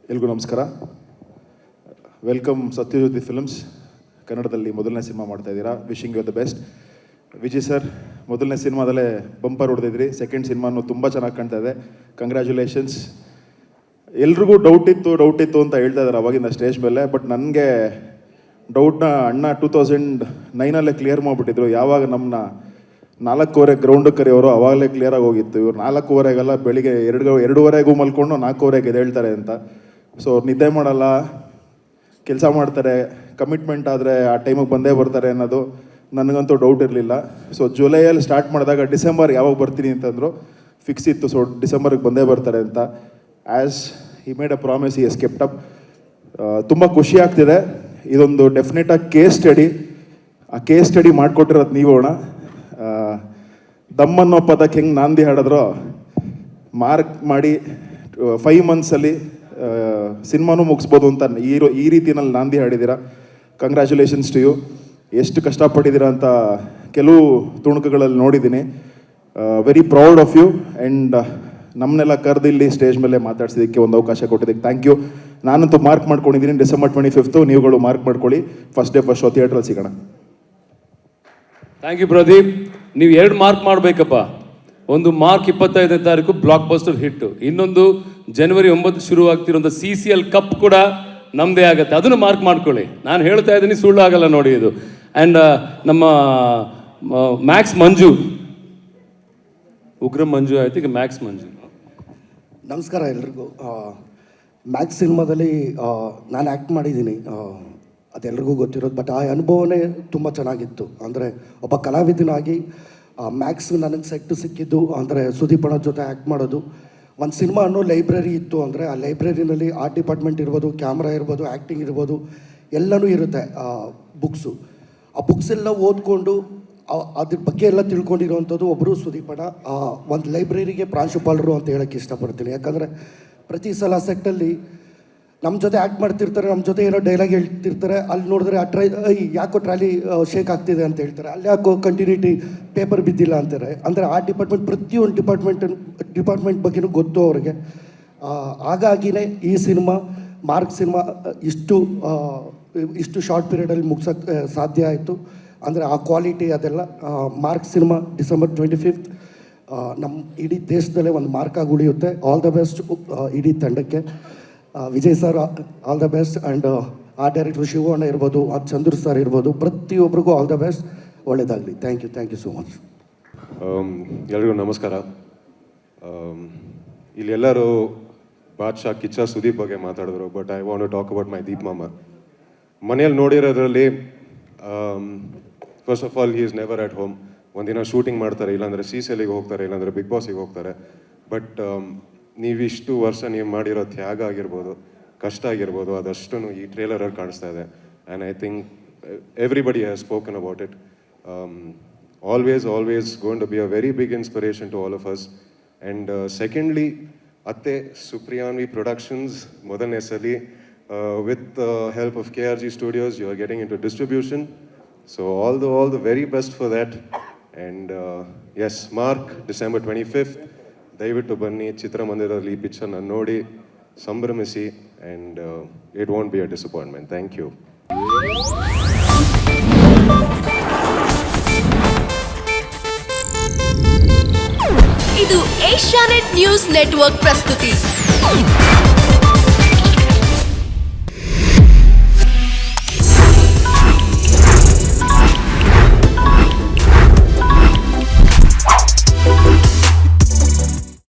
ಎಲ್ರಿಗೂ ನಮಸ್ಕಾರ. Welcome Satyajyoti films. ಕನ್ನಡದಲ್ಲಿ ಮೊದಲನೇ ಸಿನಿಮಾ ಮಾಡ್ತಾ ಇದ್ದೀರಾ. Wishing you the best. Vijay sir, ಮೊದಲನೇ ಸಿನಿಮಾದಲ್ಲೇ ಬಂಪರ್ ಹೊಡೆದಿದ್ರಿ. ಸೆಕೆಂಡ್ ಸಿನಿಮಾನು ತುಂಬ ಚೆನ್ನಾಗಿ ಕಾಣ್ತಾ ಇದೆ. ಕಂಗ್ರ್ಯಾಚುಲೇಷನ್ಸ್. ಎಲ್ರಿಗೂ ಡೌಟ್ ಇತ್ತು ಅಂತ ಹೇಳ್ತಾ ಇದ್ದಾರೆ ಅವಾಗಿಂದ ಸ್ಟೇಜ್ ಮೇಲೆ. ಬಟ್ ನನಗೆ ಡೌಟ್ನ ಅಣ್ಣ 2009 ಕ್ಲಿಯರ್ ಮಾಡಿಬಿಟ್ಟಿದ್ರು. ಯಾವಾಗ ನಮ್ಮನ್ನ 4:15 ಗ್ರೌಂಡಿಗೆ ಕರೆಯೋರು ಅವಾಗಲೇ ಕ್ಲಿಯರಾಗಿ ಹೋಗಿತ್ತು. ಇವ್ರು 4:15 ಬೆಳಿಗ್ಗೆ 2:30 ಮಲ್ಕೊಂಡು 4:15 ಎದ್ದೇಳ್ತಾರೆ ಅಂತ. ಸೊ ನಿದ್ದೆ ಮಾಡಲ್ಲ, ಕೆಲಸ ಮಾಡ್ತಾರೆ, ಕಮಿಟ್ಮೆಂಟ್ ಆದರೆ ಆ ಟೈಮಿಗೆ ಬಂದೇ ಬರ್ತಾರೆ ಅನ್ನೋದು ನನಗಂತೂ ಡೌಟ್ ಇರಲಿಲ್ಲ. ಸೊ ಜುಲೈಯಲ್ಲಿ ಸ್ಟಾರ್ಟ್ ಮಾಡಿದಾಗ ಡಿಸೆಂಬರ್ ಯಾವಾಗ ಬರ್ತೀನಿ ಅಂತಂದರು. ಫಿಕ್ಸ್ ಇತ್ತು. ಸೊ ಡಿಸೆಂಬರ್ಗೆ ಬಂದೇ ಬರ್ತಾರೆ ಅಂತ. As he made a promise, he has kept up. ತುಂಬ ಖುಷಿ ಆಗ್ತಿದೆ. ಇದೊಂದು ಡೆಫಿನೆಟಾಗಿ ಕೇಸ್ ಸ್ಟಡಿ. ಆ ಕೇಸ್ ಸ್ಟಡಿ ಮಾಡಿಕೊಟ್ಟಿರೋದು ನೀವು ಅಣ್ಣ. ದಮ್ಮನ್ನೋ ಪದಕ್ಕೆ ಹೆಂಗೆ ನಾಂದಿ ಹಾಡಿದ್ರೋ ಮಾರ್ಕ್ ಮಾಡಿ 5 ಮಂತ್ಸಲ್ಲಿ ಸಿನಿಮಾನೂ ಮುಗಿಸ್ಬೋದು ಅಂತ ಈ ರೀತಿಯಲ್ಲಿ ನಾಂದಿ ಹಾಡಿದ್ದೀರಾ. Congratulations to you. ಎಷ್ಟು ಕಷ್ಟಪಟ್ಟಿದ್ದೀರಾ ಅಂತ ಕೆಲವು ತುಣುಕುಗಳಲ್ಲಿ ನೋಡಿದ್ದೀನಿ. Very proud of you. And ನಮ್ಮನ್ನೆಲ್ಲ ಕರೆದು ಇಲ್ಲಿ ಸ್ಟೇಜ್ ಮೇಲೆ ಮಾತಾಡ್ಸಿದ್ದಕ್ಕೆ ಒಂದು ಅವಕಾಶ ಕೊಟ್ಟಿದ್ದಕ್ಕೆ ಥ್ಯಾಂಕ್ ಯು. ನಾನಂತೂ ಮಾರ್ಕ್ ಮಾಡ್ಕೊಂಡಿದ್ದೀನಿ. ಡಿಸೆಂಬರ್ 25 ನೀವುಗಳು ಮಾರ್ಕ್ ಮಾಡ್ಕೊಳ್ಳಿ. ಫಸ್ಟ್ ಶೋ ಥಿಯೇಟ್ರಲ್ಲಿ ಸಿಗೋಣ. Thank you Pradeep. ನೀವು 2 ಮಾರ್ಕ್ ಮಾಡಬೇಕಪ್ಪ. ಒಂದು ಮಾರ್ಕ್ 25ನೇ ತಾರೀಕು ಬ್ಲಾಕ್ ಬಸ್ಟರ್ ಹಿಟ್ಟು, ಇನ್ನೊಂದು ಜನವರಿ 9 ಶುರುವಾಗ್ತಿರೋಂಥ CCL ಕಪ್ ಕೂಡ ನಮ್ಮದೇ ಆಗುತ್ತೆ. ಅದನ್ನು ಮಾರ್ಕ್ ಮಾಡ್ಕೊಳ್ಳಿ. ನಾನು ಹೇಳ್ತಾ ಇದ್ದೀನಿ, ಸುಳ್ಳು ಆಗಲ್ಲ ನೋಡಿ ಇದು. ಆ್ಯಂಡ್ ನಮ್ಮ ಮ್ಯಾಕ್ಸ್ ಮಂಜು, ಉಗ್ರ ಮಂಜು ಆಯ್ತು, ಈಗ ಮ್ಯಾಕ್ಸ್ ಮಂಜು. ನಮಸ್ಕಾರ ಎಲ್ರಿಗೂ. ಮ್ಯಾಕ್ಸ್ ಸಿನಿಮಾದಲ್ಲಿ ನಾನು ಆ್ಯಕ್ಟ್ ಮಾಡಿದ್ದೀನಿ, ಅದೆಲ್ರಿಗೂ ಗೊತ್ತಿರೋದು. ಬಟ್ ಆ ಅನುಭವನೇ ತುಂಬ ಚೆನ್ನಾಗಿತ್ತು. ಅಂದರೆ ಒಬ್ಬ ಕಲಾವಿದನಾಗಿ ಮ್ಯಾಕ್ಸ್ ನನಗೆ ಸೆಟ್ ಸಿಕ್ಕಿದ್ದು ಅಂದರೆ ಸುದೀಪ್ ಅಣ್ಣ ಜೊತೆ ಆ್ಯಕ್ಟ್ ಮಾಡೋದು. ಒಂದು ಸಿನಿಮಾ ಅನ್ನೋ ಲೈಬ್ರರಿ ಇತ್ತು ಅಂದರೆ ಆ ಲೈಬ್ರರಿನಲ್ಲಿ ಆರ್ಟ್ ಡಿಪಾರ್ಟ್ಮೆಂಟ್ ಇರ್ಬೋದು, ಕ್ಯಾಮ್ರಾ ಇರ್ಬೋದು, ಆ್ಯಕ್ಟಿಂಗ್ ಇರ್ಬೋದು, ಎಲ್ಲನೂ ಇರುತ್ತೆ. ಬುಕ್ಸು, ಆ ಬುಕ್ಸ್ ಎಲ್ಲ ಓದ್ಕೊಂಡು ಅದ್ರ ಬಗ್ಗೆ ಎಲ್ಲ ತಿಳ್ಕೊಂಡಿರೋವಂಥದ್ದು ಒಬ್ಬರು ಸುದೀಪ್ ಅಣ್ಣ. ಒಂದು ಲೈಬ್ರರಿಗೆ ಪ್ರಾಂಶುಪಾಲರು ಅಂತ ಹೇಳೋಕ್ಕೆ ಇಷ್ಟಪಡ್ತೀನಿ. ಯಾಕಂದರೆ ಪ್ರತಿ ಸಲ ಸೆಟ್ಟಲ್ಲಿ ನಮ್ಮ ಜೊತೆ ಆ್ಯಕ್ಟ್ ಮಾಡ್ತಿರ್ತಾರೆ, ನಮ್ಮ ಜೊತೆ ಏನೋ ಡೈಲಾಗ್ ಹೇಳ್ತಿರ್ತಾರೆ. ಅಲ್ಲಿ ನೋಡಿದ್ರೆ ಯಾಕೋ ಟ್ರಾಲಿ ಶೇಕ್ ಆಗ್ತಿದೆ ಅಂತ ಹೇಳ್ತಾರೆ, ಅಲ್ಲಿ ಯಾಕೋ ಕಂಟಿನ್ಯೂಟಿ ಪೇಪರ್ ಬಿದ್ದಿಲ್ಲ ಅಂತಾರೆ. ಅಂದರೆ ಆ ಪ್ರತಿಯೊಂದು ಡಿಪಾರ್ಟ್ಮೆಂಟ್ ಬಗ್ಗೆನೂ ಗೊತ್ತು ಅವ್ರಿಗೆ. ಹಾಗಾಗಿನೇ ಈ ಸಿನಿಮಾ ಮಾರ್ಕ್ ಸಿನಿಮಾ ಇಷ್ಟು ಶಾರ್ಟ್ ಪೀರಿಯಡಲ್ಲಿ ಮುಗ್ಸೋಕ್ಕೆ ಸಾಧ್ಯ ಆಯಿತು. ಅಂದರೆ ಆ ಕ್ವಾಲಿಟಿ ಅದೆಲ್ಲ. ಮಾರ್ಕ್ ಸಿನಿಮಾ ಡಿಸೆಂಬರ್ 25 ನಮ್ಮ ಇಡೀ ದೇಶದಲ್ಲೇ ಒಂದು ಮಾರ್ಕಾಗಿ ಉಳಿಯುತ್ತೆ. ಆಲ್ ದ ಬೆಸ್ಟ್ ಇಡೀ ತಂಡಕ್ಕೆ. Vijay sir all the best. And ಆ ಡೈರೆಕ್ಟರ್ ಶಿವಣ್ಣ ಇರ್ಬೋದು, ಚಂದ್ರು ಸರ್ ಇರ್ಬೋದು, ಪ್ರತಿಯೊಬ್ಬರಿಗೂ ಆಲ್ ದ ಬೆಸ್ಟ್. ಒಳ್ಳೆಯದಾಗಲಿ. Thank you so much. ಎಲ್ರಿಗೂ ನಮಸ್ಕಾರ. ಇಲ್ಲಿ ಎಲ್ಲರೂ ಬಾದ್ಶಾ, ಕಿಚ್ಚ, ಸುದೀಪ್ ಬಗ್ಗೆ ಮಾತಾಡಿದ್ರು. But I want to talk about my Deep ಮಾಮ. ಮನೆಯಲ್ಲಿ ನೋಡಿರೋದ್ರಲ್ಲಿ first of all he is never at home. ಒಂದಿನ ಶೂಟಿಂಗ್ ಮಾಡ್ತಾರೆ, ಇಲ್ಲಾಂದರೆ CCLಗೆ ಹೋಗ್ತಾರೆ, ಇಲ್ಲಾಂದರೆ ಬಿಗ್ ಬಾಸಿಗೆ ಹೋಗ್ತಾರೆ. ಬಟ್ ನೀವಿಷ್ಟು ವರ್ಷ ನೀವು ಮಾಡಿರೋ ತ್ಯಾಗ ಆಗಿರ್ಬೋದು, ಕಷ್ಟ ಆಗಿರ್ಬೋದು, ಅದಷ್ಟು ಈ ಟ್ರೇಲರಲ್ಲಿ ಕಾಣಿಸ್ತಾ ಇದೆ. And I think everybody has spoken about it. Always going to be a very big inspiration to all of us. And secondly, ಅತ್ತೆ ಸುಪ್ರಿಯಾನ್ವಿ ಪ್ರೊಡಕ್ಷನ್ಸ್ ಮೊದಲನೇ ಸಲಿ with help of KRG Studios, you are getting into distribution. So all the very best for that. And yes, Mark, December 25th. ದಯವಿಟ್ಟು ಬನ್ನಿ, ಚಿತ್ರಮಂದಿರದಲ್ಲಿ ಈ ಪಿಕ್ಚರ್ನ ನೋಡಿ ಸಂಭ್ರಮಿಸಿ. And it won't be a disappointment. Thank you. ಇದು ಏಷ್ಯಾನೆಟ್ ನ್ಯೂಸ್ ನೆಟ್ವರ್ಕ್ ಪ್ರಸ್ತುತಿ.